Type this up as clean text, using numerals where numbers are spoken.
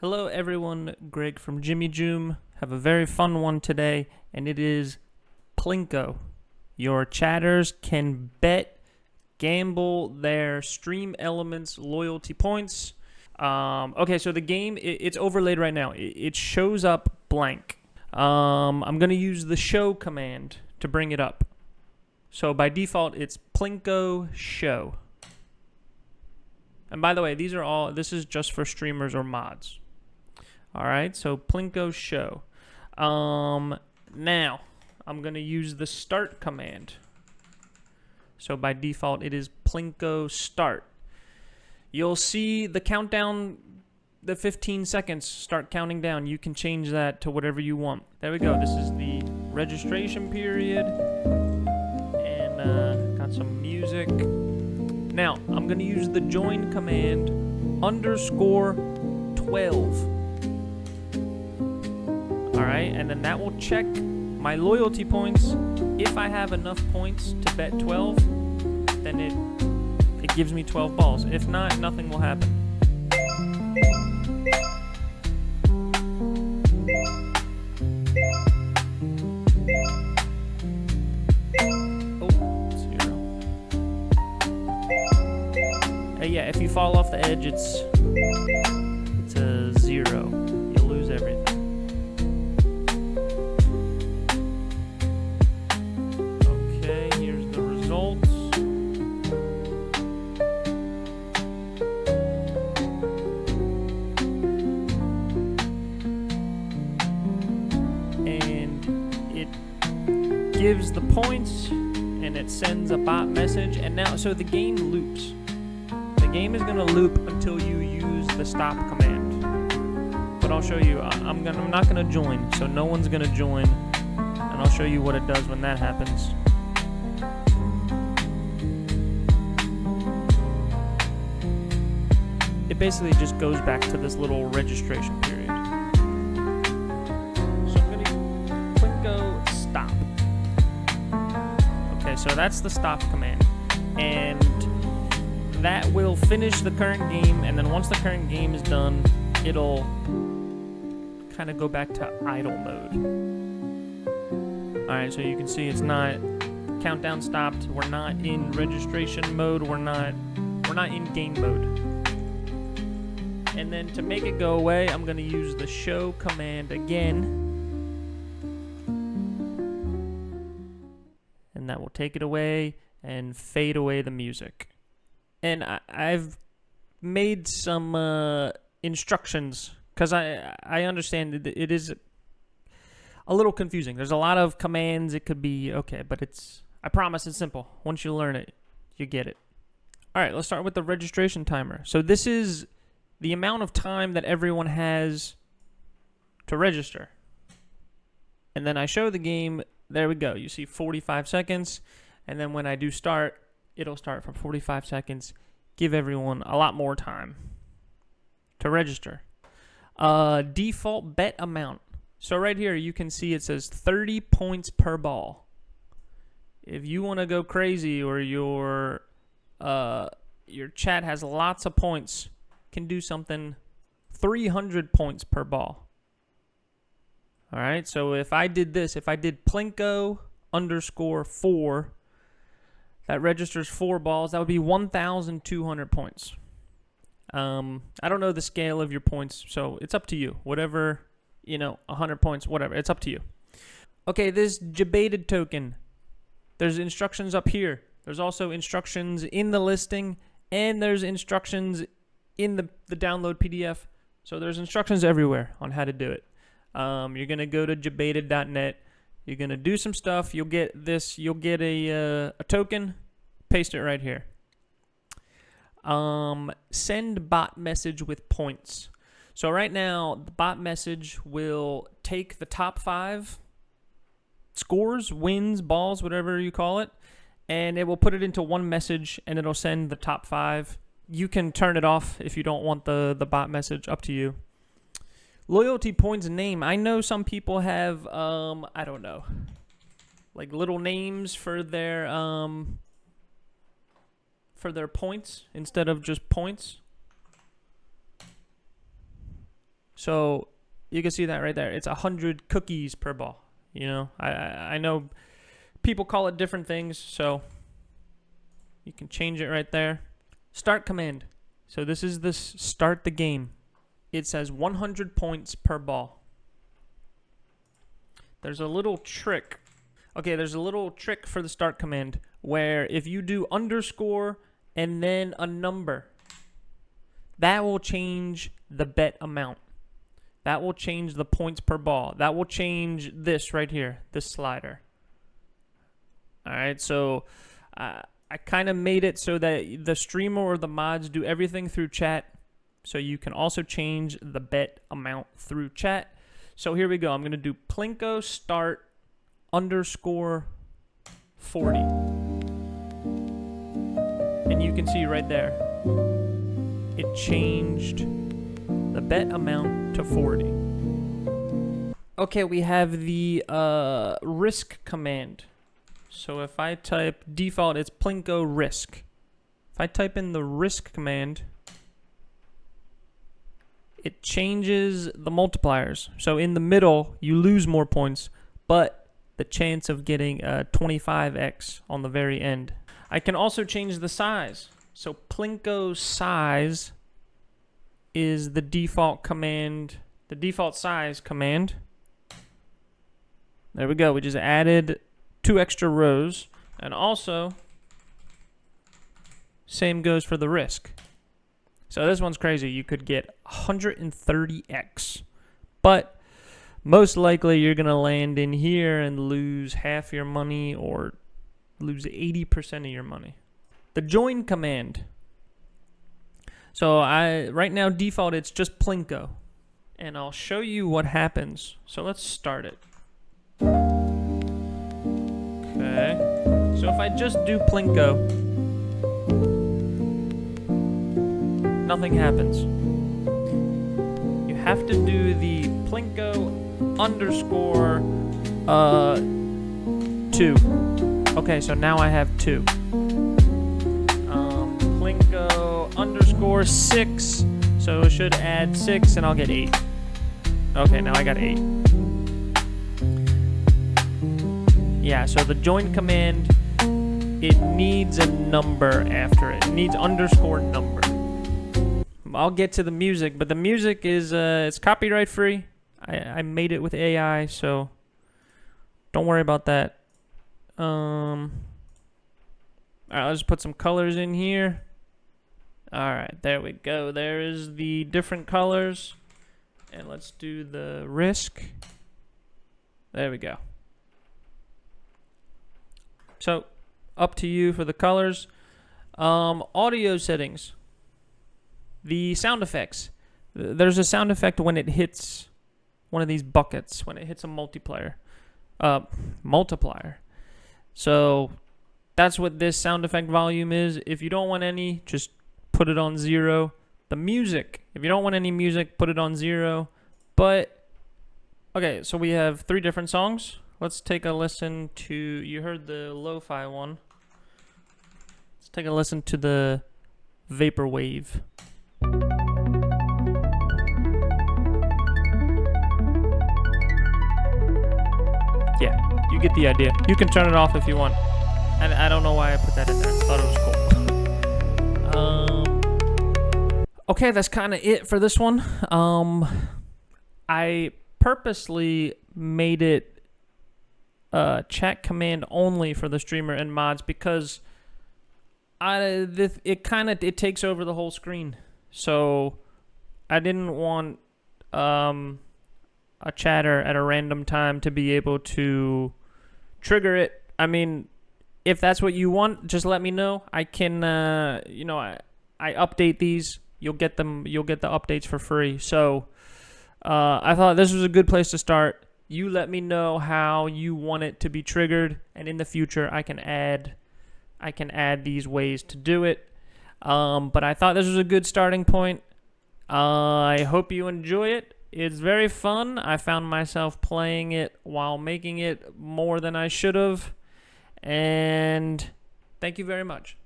Hello everyone, Greg from Jimmy Joom. Have a very fun one today, and it is Plinko. Your chatters can bet, gamble their StreamElements loyalty points. Okay, so the game, it's overlaid right now. It shows up blank. I'm going to use the show command to bring it up. So by default, it's Plinko show. And by the way, this is just for streamers or mods. All right, so Plinko show. Now, I'm going to use the start command. So by default, it is Plinko start. You'll see the countdown, the 15 seconds start counting down. You can change that to whatever you want. There we go. This is the registration period. And got some music. Now, I'm going to use the join command _12. Alright, and then that will check my loyalty points. If I have enough points to bet 12, then it gives me 12 balls. If not, nothing will happen. Yeah, if you fall off the edge, it's a 0. You'll lose everything. Okay, here's the results. And it gives the points, and it sends a bot message, and now, so the game loops. The game is going to loop until you use the stop command. But I'll show you. I'm not going to join, so no one's going to join. And I'll show you what it does when that happens. It basically just goes back to this little registration period. So I'm going to Plinko stop. Okay, so that's the stop command. And that will finish the current game, and then once the current game is done, it'll kind of go back to idle mode. Alright, so you can see it's not countdown stopped, we're not in registration mode, we're not in game mode. And then to make it go away, I'm going to use the show command again. And that will take it away and fade away the music. And I've made some instructions, because I understand it is a little confusing. There's a lot of commands. It could be, okay, but I promise it's simple. Once you learn it, you get it. All right, let's start with the registration timer. So this is the amount of time that everyone has to register. And then I show the game. There we go. You see 45 seconds. And then when I do start, it'll start from 45 seconds, give everyone a lot more time to register. Default bet amount. So right here, you can see it says 30 points per ball. If you want to go crazy, or your chat has lots of points, can do something 300 points per ball. All right, so if I did this, if I did Plinko _4, that registers 4 balls. That would be 1,200 points. I don't know the scale of your points, so it's up to you. Whatever, 100 points, whatever. It's up to you. Okay, this debated token. There's instructions up here. There's also instructions in the listing, and there's instructions in the download PDF. So there's instructions everywhere on how to do it. You're going to go to debated.net. You're going to do some stuff. You'll get this. You'll get a token. Paste it right here. Send bot message with points. So right now, the bot message will take the top 5 scores, wins, balls, whatever you call it, and it will put it into one message, and it'll send the top 5. You can turn it off if you don't want the bot message. Up to you. Loyalty points name. I know some people have, I don't know, like little names for their points instead of just points. So you can see that right there. It's 100 cookies per ball. You know, I know people call it different things, so you can change it right there. Start command. So this is the start the game. It says 100 points per ball. There's a little trick. Okay, there's a little trick for the start command where if you do underscore and then a number, that will change the bet amount. That will change the points per ball. That will change this right here, this slider. All right, so I kind of made it so that the streamer or the mods do everything through chat, so you can also change the bet amount through chat. So here we go. I'm going to do Plinko start underscore 40. And you can see right there, it changed the bet amount to 40. Okay, we have the risk command. So if I type default, it's Plinko risk. If I type in the risk command, it changes the multipliers. So in the middle, you lose more points, but the chance of getting 25x on the very end. I can also change the size. So Plinko size is the default command, the default size command. There we go. We just added 2 extra rows. And also, same goes for the risk. So this one's crazy. You could get 130x. But most likely you're going to land in here and lose half your money or lose 80% of your money. The join command. So right now default it's just Plinko. And I'll show you what happens. So let's start it. Okay. So if I just do Plinko, nothing happens. You have to do the Plinko underscore 2. Okay, so now I have 2. Plinko underscore 6. So it should add 6 and I'll get 8. Okay, now I got 8. Yeah, so the join command, it needs a number after it. It needs underscore number. I'll get to the music, but the music is it's copyright free. I made it with AI, so don't worry about that. All right, let's put some colors in here. All right, there we go. There is the different colors. And let's do the risk. There we go. So, up to you for the colors. Audio settings. The sound effects. There's a sound effect when it hits one of these buckets, when it hits a multiplier. So, that's what this sound effect volume is. If you don't want any, just put it on 0. The music. If you don't want any music, put it on 0. But, okay, so we have 3 different songs. Let's take a listen to, you heard the lo-fi one. Let's take a listen to the Vaporwave. Yeah, you get the idea. You can turn it off if you want. And I don't know why I put that in there. I thought it was cool. Okay, that's kind of it for this one. I purposely made it chat command only for the streamer and mods because it takes over the whole screen. So I didn't want a chatter at a random time to be able to trigger it. I mean, if that's what you want, just let me know. I can, I update these. You'll get them. You'll get the updates for free. So I thought this was a good place to start. You let me know how you want it to be triggered, and in the future I can add these ways to do it. But I thought this was a good starting point. I hope you enjoy it. It's very fun. I found myself playing it while making it more than I should have. And thank you very much.